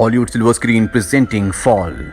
Hollywood silver screen presenting fall.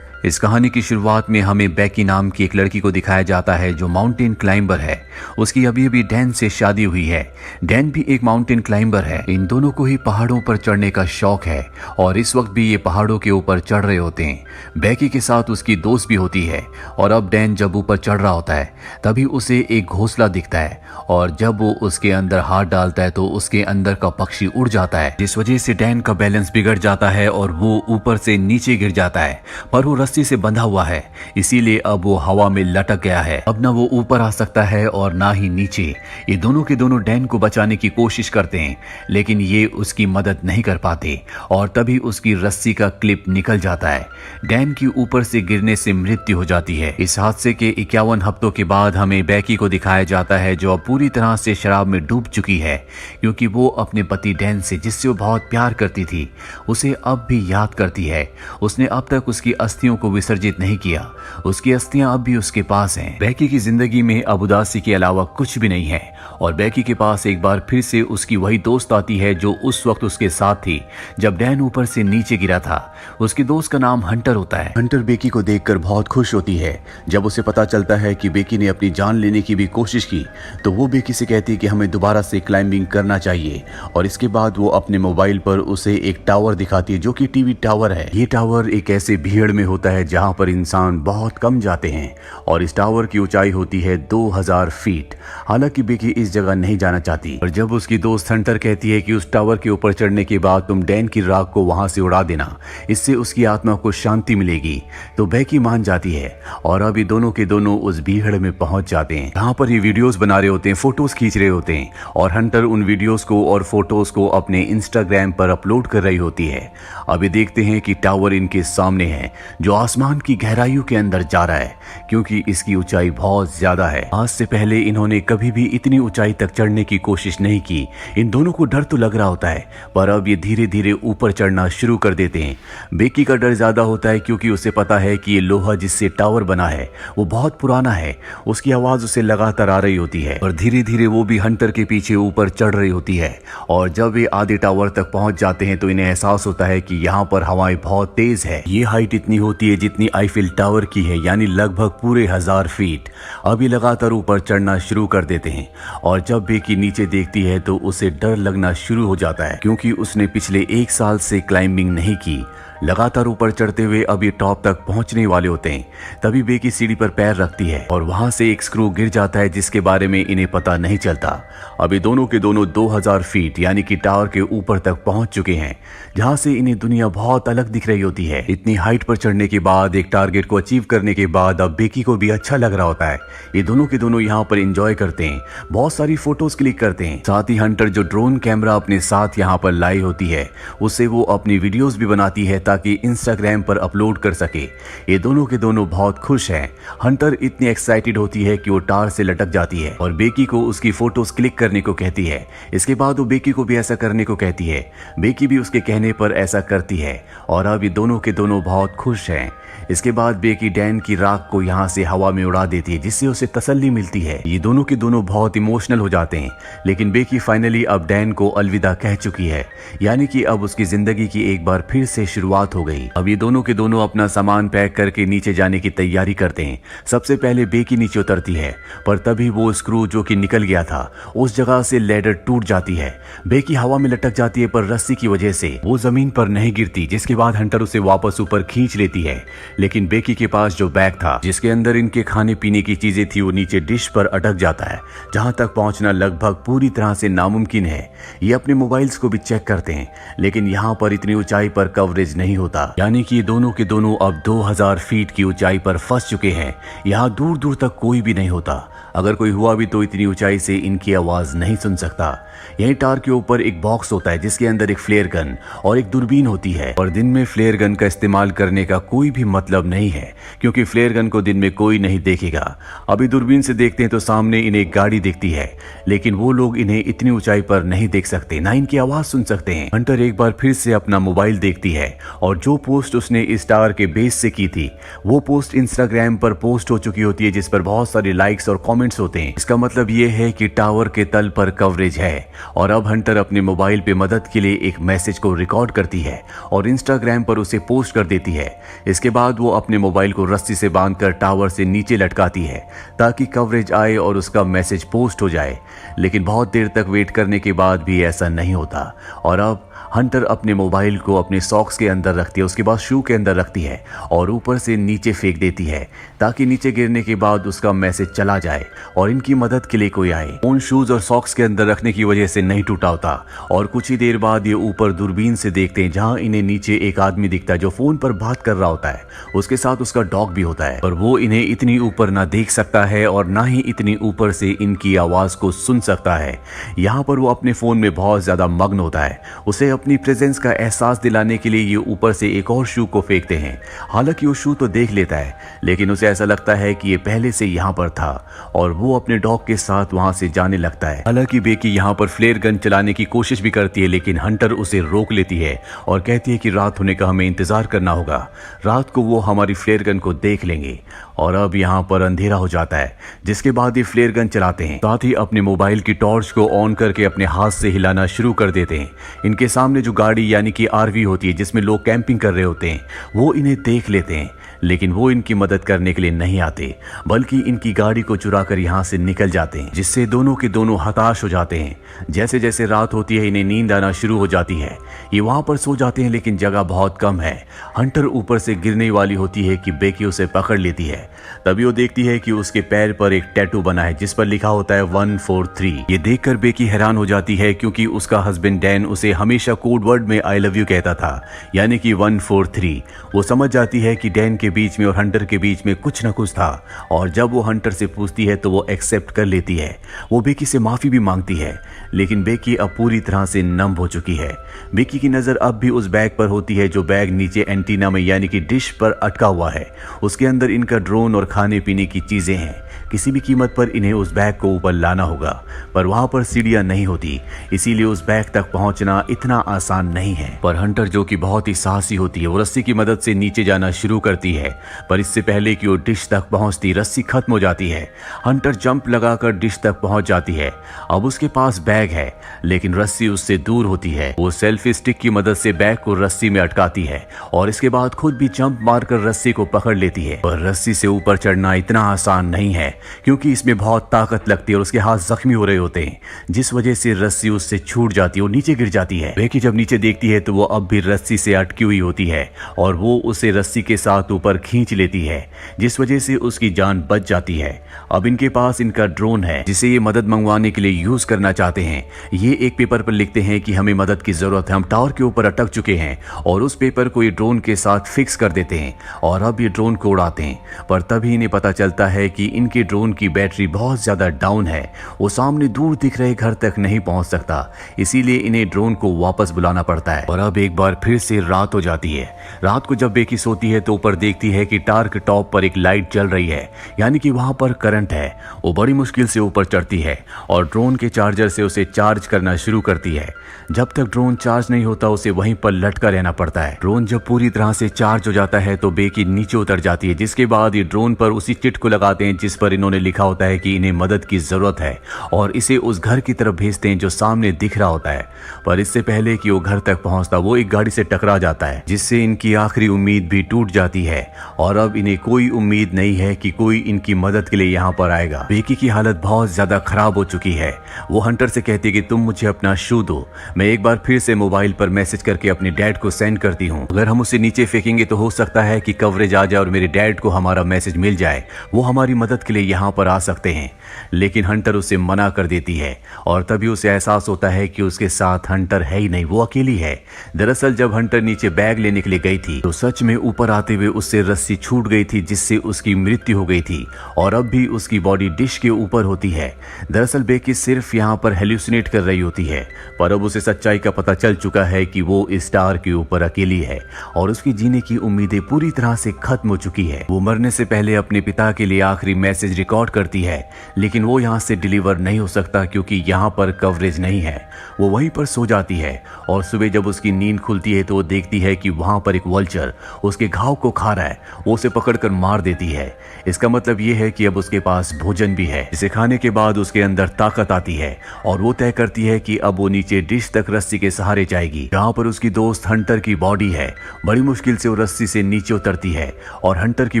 इस कहानी की शुरुआत में हमें बेकी नाम की एक लड़की को दिखाया जाता है जो माउंटेन क्लाइंबर है। उसकी अभी अभी डैन से शादी हुई है। डैन भी एक माउंटेन क्लाइंबर है। इन दोनों को ही पहाड़ों पर चढ़ने का शौक है और इस वक्त भी ये पहाड़ों के ऊपर चढ़ रहे होते हैं। बेकी के साथ उसकी दोस्त भी होती है और अब डैन जब ऊपर चढ़ रहा होता है तभी उसे एक घोंसला दिखता है और जब वो उसके अंदर हाथ डालता है तो उसके अंदर का पक्षी उड़ जाता है, जिस वजह से डैन का बैलेंस बिगड़ जाता है और वो ऊपर से नीचे गिर जाता है। पर वो रस्सी से बंधा हुआ है इसीलिए अब वो हवा में लटक गया है। अब ना वो ऊपर आ सकता है और ना ही नीचे। ये दोनों के दोनों डैन को बचाने की कोशिश करते हैं लेकिन ये उसकी मदद नहीं कर पाते और तभी उसकी रस्सी का क्लिप निकल जाता है। डैन की ऊपर से गिरने से मृत्यु हो जाती है। इस हादसे के 51 हफ्तों के बाद हमें बेकी को दिखाया जाता है जो अब पूरी तरह से शराब में डूब चुकी है क्योंकि वो अपने पति डैन से, जिससे वो बहुत प्यार करती थी, उसे अब भी याद करती है। उसने अब तक उसकी अस्थियों को विसर्जित नहीं किया। उसकी अस्थियां अब भी उसके पास हैं। बेकी की जिंदगी में अब उदासी के अलावा कुछ भी नहीं है और बेकी के पास एक बार फिर से उसकी वही दोस्त आती है जो उस वक्त उसके साथ थी जब डैन ऊपर से नीचे गिरा था। उसकी दोस्त का नाम हंटर होता है। हंटर बेकी को देखकर बहुत खुश होती है। जब उसे पता चलता है कि बेकी ने अपनी जान लेने की भी कोशिश की तो वो बेकी से कहती है कि हमें दोबारा से क्लाइंबिंग करना चाहिए और इसके बाद वो अपने मोबाइल पर उसे एक टावर दिखाती है जो कि टीवी टावर है। ये टावर एक ऐसे भीड़ में होता है जहां पर इंसान बहुत कम जाते हैं और इस टावर की ऊंचाई होती है 2000 फीट। हालांकि बेकी इस जगह नहीं जाना चाहती और जब उसकी दोस्त हंटर कहती है कि उस टावर के ऊपर चढ़ने के बाद तुम डैन की राख को वहां से उड़ा देना, इससे उसकी आत्मा को शांति मिलेगी, तो बेकी मान जाती है और अभी दोनों के दोनों उस भीड़ में पहुंच जाते हैं जहां पर ये वीडियोस बना रहे होते हैं, फोटोज खींच रहे होते हैं और हंटर उन वीडियोस को और फोटोज को अपने इंस्टाग्राम पर अपलोड कर रही होती है। अभी देखते हैं कि टावर इनके सामने है जो आसमान की गहराइयों के अंदर जा रहा है क्योंकि इसकी ऊंचाई बहुत ज्यादा है। आज से पहले इन्होंने कभी भी इतनी ऊंचाई तक चढ़ने की कोशिश नहीं की। इन दोनों को डर तो लग रहा होता है पर अब ये धीरे धीरे ऊपर चढ़ना शुरू कर देते हैं। बेकी का डर ज्यादा होता है क्योंकि उसे पता है कि ये लोहा जिससे टावर बना है वो बहुत पुराना है। उसकी आवाज उसे लगातार आ रही होती है और धीरे धीरे वो भी हंटर के पीछे ऊपर चढ़ रही होती है और जब वे आधे टावर तक पहुंच जाते हैं तो इन्हें एहसास होता है कि यहाँ पर हवाएं बहुत तेज है। ये हाइट इतनी होती है जितनी आईफिल टावर की है, यानी लगभग पूरे 1000 फीट। अभी लगातार ऊपर चढ़ना शुरू कर देते हैं और जब बेकी नीचे देखती है तो उसे डर लगना शुरू हो जाता है क्योंकि उसने पिछले 1 साल से क्लाइंबिंग नहीं की। लगातार ऊपर चढ़ते हुए अब ये टॉप तक पहुंचने वाले होते हैं तभी बेकी सीढ़ी पर पैर रखती है और वहां से एक स्क्रू गिर जाता है जिसके बारे में इन्हें पता नहीं चलता। अभी दोनों के दोनों 2000 फीट यानी कि टावर के ऊपर तक पहुंच चुके हैं जहां से इन्हें दुनिया बहुत अलग दिख रही होती है। इतनी हाइट पर चढ़ने के बाद, एक टारगेट को अचीव करने के बाद अब बेकी को भी अच्छा लग रहा होता है। ये दोनों के दोनों यहाँ पर एंजॉय करते हैं, बहुत सारी फोटोज क्लिक करते हैं। साथ ही हंटर जो ड्रोन कैमरा अपने साथ यहाँ पर लाई होती है उससे वो अपनी वीडियोज भी बनाती है ताकि इंस्टाग्राम पर अपलोड कर सके। ये दोनों के दोनों बहुत खुश हैं। हंटर इतनी एक्साइटेड होती है कि वो टार से लटक जाती है और बेकी को उसकी फोटोज क्लिक करने को कहती है। इसके बाद वो बेकी को भी ऐसा करने को कहती है। बेकी भी उसके कहने पर ऐसा करती है और अब ये दोनों के दोनों बहुत खुश हैं। इसके बाद बेकी डैन की राख को यहाँ से हवा में उड़ा देती है जिससे उसे तसल्ली मिलती है। ये दोनों के दोनों बहुत इमोशनल हो जाते हैं लेकिन बेकी फाइनली अब डैन को अलविदा कह चुकी है, यानी कि अब उसकी जिंदगी की एक बार फिर से शुरुआत हो गई। अब ये दोनों के दोनों अपना सामान पैक करके नीचे जाने की तैयारी करते हैं। सबसे पहले बेकी नीचे उतरती है पर तभी वो स्क्रू जो कि निकल गया था उस जगह से लैडर टूट जाती है। बेकी हवा में लटक जाती है पर रस्सी की वजह से वो जमीन पर नहीं गिरती, जिसके बाद हंटर उसे वापस ऊपर खींच लेती है। लेकिन बेकी के पास जो बैग था जिसके अंदर इनके खाने पीने की चीजें थी वो नीचे डिश पर अटक जाता है जहां तक पहुंचना लगभग पूरी तरह से नामुमकिन है। ये अपने मोबाइल्स को भी चेक करते हैं लेकिन यहाँ पर इतनी ऊंचाई पर कवरेज नहीं होता, यानी कि दोनों के दोनों अब 2000 फीट की ऊंचाई पर फंस चुके हैं। यहाँ दूर दूर तक कोई भी नहीं होता। अगर कोई हुआ भी तो इतनी ऊंचाई से इनकी आवाज नहीं सुन सकता। यहीं टार के ऊपर एक बॉक्स होता है जिसके अंदर एक फ्लेयर गन और एक दूरबीन होती है और दिन में फ्लेयर गन का इस्तेमाल करने का कोई भी मतलब नहीं है, क्योंकि फ्लेयर गन को दिन में कोई नहीं देखेगा। अभी दूरबीन से देखते हैं तो सामने इन्हें एक गाड़ी दिखती है, लेकिन वो लोग इन्हें इतनी ऊंचाई पर नहीं देख सकते, ना इनकी आवाज सुन सकते हैं। हंटर एक बार फिर से अपना मोबाइल देखती है और जो पोस्ट उसने इस टावर के बेस से की थी वो पोस्ट इंस्टाग्राम पर पोस्ट हो चुकी होती है, जिस पर बहुत सारे लाइक्स और कमेंट्स होते हैं। इसका मतलब ये है कि टावर के तल पर कवरेज है। और अब हंटर अपने मोबाइल पे मदद के लिए एक मैसेज को रिकॉर्ड करती है और इंस्टाग्राम पर उसे पोस्ट कर देती है। इसके बाद वो अपने मोबाइल को रस्सी से बांधकर टावर से नीचे लटकाती है ताकि कवरेज आए और उसका मैसेज पोस्ट हो जाए। लेकिन बहुत देर तक वेट करने के बाद भी ऐसा नहीं होता और अब हंटर अपने मोबाइल को अपने सॉक्स के अंदर रखती है, उसके बाद शू के अंदर रखती है और ऊपर से नीचे फेंक देती है ताकि नीचे गिरने के बाद उसका मैसेज चला जाए और इनकी मदद के लिए कोई आए। फोन शूज और सॉक्स के अंदर रखने की वजह से नहीं टूटा होता और कुछ ही देर बाद ये ऊपर दूरबीन से देखते हैं जहां इन्हें नीचे एक आदमी दिखता है जो फोन पर बात कर रहा होता है। उसके साथ उसका डॉग भी होता है, पर वो इन्हें इतनी ऊपर ना देख सकता है और ना ही इतनी ऊपर से इनकी आवाज को सुन सकता है। यहाँ पर वो अपने फोन में बहुत ज्यादा मग्न होता है। उसे अपनी प्रेजेंस का एहसास दिलाने के लिए ये ऊपर से एक और शू को फेंकते हैं। हालांकि वो शू तो देख लेता है, लेकिन उसे ऐसा लगता है कि ये पहले से यहाँ पर था और वो अपने डॉग के साथ वहां से जाने लगता है। हालांकि बेकी यहाँ पर फ्लेयर गन चलाने की कोशिश भी करती है, लेकिन हंटर उसे रोक लेती है और कहती है कि रात होने का हमें इंतजार करना होगा, रात को वो हमारी फ्लेयर गन को देख लेंगे। और अब यहाँ पर अंधेरा हो जाता है, जिसके बाद ये फ्लेयर गन चलाते हैं, साथ ही अपने मोबाइल की टॉर्च को ऑन करके अपने हाथ से हिलाना शुरू कर देते हैं। इनके सामने जो गाड़ी यानी कि आरवी होती है जिसमें लोग कैंपिंग कर रहे होते हैं वो इन्हें देख लेते हैं, लेकिन वो इनकी मदद करने के लिए नहीं आते, बल्कि इनकी गाड़ी को चुरा कर यहाँ से निकल जाते हैं, जिससे दोनों के दोनों हताश हो जाते हैं। जैसे जैसे रात होती है इन्हें नींद आना शुरू हो जाती है। ये वहां पर सो जाते हैं, लेकिन जगह बहुत कम है। हंटर ऊपर से गिरने वाली होती है कि बेकी उसे पकड़ लेती है। तभी वो देखती है कि उसके पैर पर एक टैटू बना है जिस पर लिखा होता है 143। ये देखकर बेकी हैरान हो जाती है, क्योंकि उसका हस्बैंड डैन उसे हमेशा कोड वर्ड में आई लव यू कहता था, यानी कि 143। वो समझ जाती है कि डैन के बीच में और हंटर के बीच में कुछ न कुछ था, और जब वो हंटर से पूछती है तो वो एक्सेप्ट कर लेती है। वो बेकी से माफी भी मांगती है, लेकिन बेकी अब पूरी तरह से नम हो चुकी है। बेकी की नजर अब भी उस बैग पर होती है जो बैग नीचे एंटीना में यानी कि डिश पर अटका हुआ है। उसके अंदर इनका ड्रोन और खाने पीने की चीजें हैं। किसी भी कीमत पर इन्हें उस बैग को ऊपर लाना होगा, पर वहां पर सीढ़ियां नहीं होती, इसीलिए उस बैग तक पहुंचना इतना आसान नहीं है। पर हंटर जो कि बहुत ही साहसी होती है, वो रस्सी की मदद से नीचे जाना शुरू करती है, पर इससे पहले कि वो डिश तक पहुंचती रस्सी खत्म हो जाती है। हंटर जंप लगाकर डिश तक पहुंच जाती है। अब उसके पास बैग है, लेकिन रस्सी उससे दूर होती है। वो सेल्फी स्टिक की मदद से बैग को रस्सी में अटकाती है और इसके बाद खुद भी जंप मारकर रस्सी को पकड़ लेती है। पर रस्सी से ऊपर चढ़ना इतना आसान नहीं है, क्योंकि इसमें बहुत ताकत लगती है और उसके हाथ जख्मी हो रहे होते हैं, जिस वजह से रस्सी उससे छूट जाती है और नीचे गिर जाती है। बेकी जब नीचे देखती है तो वो अब भी रस्सी से अटकी हुई होती है और वो उसे रस्सी के साथ ऊपर खींच लेती है, जिस वजह से उसकी जान बच जाती है। अब इनके पास इनका ड्रोन है जिसे ये मदद मंगवाने के लिए यूज करना चाहते हैं। ये एक पेपर पर लिखते हैं कि हमें मदद की जरूरत है, हम टावर के ऊपर अटक चुके हैं, और उस पेपर को ये ड्रोन के साथ फिक्स कर देते हैं और अब ये ड्रोन को उड़ाते हैं। पर तभी इन्हें पता चलता है कि इनके ड्रोन की बैटरी बहुत ज्यादा डाउन है, वो सामने दूर दिख रहे घर तक नहीं पहुंच सकता, इसीलिए इन्हें ड्रोन को वापस बुलाना पड़ता है। और अब एक बार फिर से रात हो जाती है। रात को जब बेकी सोती है तो ऊपर देखती है कि टावर के टॉप पर एक लाइट जल रही है, यानी कि वहां पर करंट है। वो बड़ी मुश्किल से ऊपर चढ़ती है और ड्रोन के चार्जर से उसे चार्ज करना शुरू करती है। जब तक ड्रोन चार्ज नहीं होता उसे वहीं पर लटका रहना पड़ता है। ड्रोन जब पूरी तरह से चार्ज हो जाता है तो बेकी नीचे उतर जाती है, जिसके बाद ये ड्रोन पर उसी चिट को लगाते हैं जिस पर इन्होंने लिखा होता है कि इन्हें मदद की जरूरत है, और इसे उस घर की तरफ भेजते हैं जो सामने दिख रहा होता है। पर इससे पहले कि वो घर तक पहुंचता वो एक गाड़ी से टकरा जाता है, जिससे इनकी आखिरी उम्मीद भी टूट जाती है और अब इन्हें कोई उम्मीद नहीं है कि कोई इनकी मदद के लिए यहाँ पर आएगा। बेकी की हालत बहुत ज्यादा खराब हो चुकी है। वो हंटर से कहती है कि तुम मुझे अपना शू दो, मैं एक बार फिर से मोबाइल पर मैसेज करके अपने डैड को सेंड करती हूँ। अगर हम उसे नीचे फेंकेंगे तो हो सकता है कि कवरेज आ जाए और मेरे डैड को हमारा मैसेज मिल जाए, वो हमारी मदद के लिए यहाँ पर आ सकते हैं। लेकिन हंटर उसे मना कर देती है और तभी उसे एहसास होता है कि उसके साथ हंटर है ही नहीं, वो अकेली है। दरअसल जब हंटर नीचे बैग लेने के लिए गई थी तो सच में ऊपर आते हुए उससे से रस्सी छूट गई थी जिससे उसकी मृत्यु हो गई थी और अब भी उसकी बॉडी डिश के ऊपर होती है। दरअसल बेकी सिर्फ यहाँ पर हेल्यूसिनेट कर रही होती है, पर अब उसे सच्चाई का पता चल चुका है कि वो स्टार के ऊपर अकेली है और उसकी जीने की उम्मीदें पूरी तरह से खत्म हो चुकी है। वो मरने से पहले अपने पिता के लिए आखिरी मैसेज रिकॉर्ड करती है, लेकिन वो यहाँ से डिलीवर नहीं हो सकता क्योंकि यहाँ पर कवरेज नहीं है। वो वहीं पर सो जाती है और सुबह जब उसकी नींद खुलती है तो वो देखती है कि वहां पर एक वल्चर उसके घाव को खा रहा है। वो उसे पकड़कर मार देती है। इसका मतलब ये है कि अब उसके पास भोजन भी है, जिसे खाने के बाद उसके अंदर ताकत आती है और वो तय करती है कि अब वो नीचे डिश तक रस्सी के सहारे जाएगी, जहाँ पर उसकी दोस्त हंटर की बॉडी है। बड़ी मुश्किल से वो रस्सी से नीचे उतरती है और हंटर की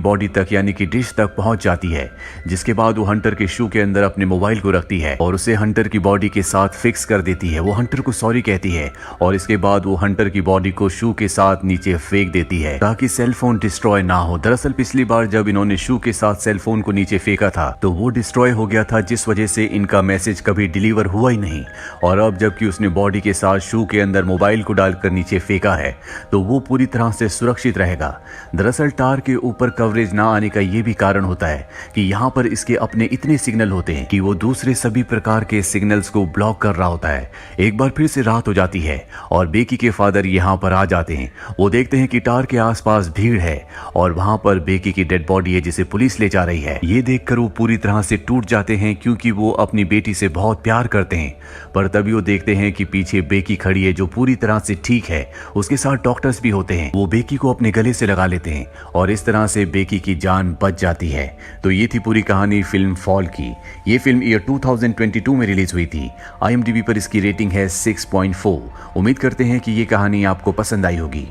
बॉडी तक यानी कि डिश तक पहुंच जाती है, जिसके बाद वो हंटर के शू के अंदर अपने मोबाइल को रखती है और उसे हंटर की बॉडी के साथ फिक्स कर देती है। वो हंटर को सॉरी कहती है और इसके बाद वो हंटर की बॉडी को शू के साथ नीचे फेंक देती है ताकि सेल फोन डिस्ट्रॉय ना हो। दरअसल पिछली बार जब इन्होंने शू के साथ सेल फोन को नीचे फेंका था तो वो डिस्ट्रॉय हो गया था, जिस वजह से इनका मैसेज कभी डिलीवर हुआ ही नहीं। और अब जबकि उसने बॉडी के साथ शू के अंदर मोबाइल को डालकर नीचे फेंका है तो वो पूरी तरह से सुरक्षित रहेगा। दरअसल टार के ऊपर कवरेज ना आने का ये भी कारण होता है कि यहाँ पर इसके अपने इतने सिग्नल होते हैं कि वो दूसरे सभी प्रकार के सिग्नल्स को ब्लॉक कर रहा होता है। एक बार फिर से रात हो जाती है और बेकी के फादर यहाँ पर आ जाते हैं। वो देखते हैं कि टार के आसपास भीड़ है और वहां पर बेकी की डेड बॉडी है जिसे पुलिस ले जा रही है। ये देखकर वो पूरी तरह से टूट जाते हैं क्योंकि वो अपनी बेटी से बहुत प्यार करते हैं। पर तभी वो देखते हैं कि पीछे बेकी खड़ी है जो पूरी तरह से ठीक है, उसके साथ डॉक्टर्स भी होते हैं। वो बेकी को अपने गले से लगा लेते हैं और इस तरह से बेकी की जान बच जाती है। तो ये थी पूरी कहानी फिल्म फॉल की। ये फिल्म ईयर 2022 में रिलीज हुई थी। IMDb पर इसकी रेटिंग है 6.4। उम्मीद करते हैं कि ये कहानी आपको पसंद आई होगी।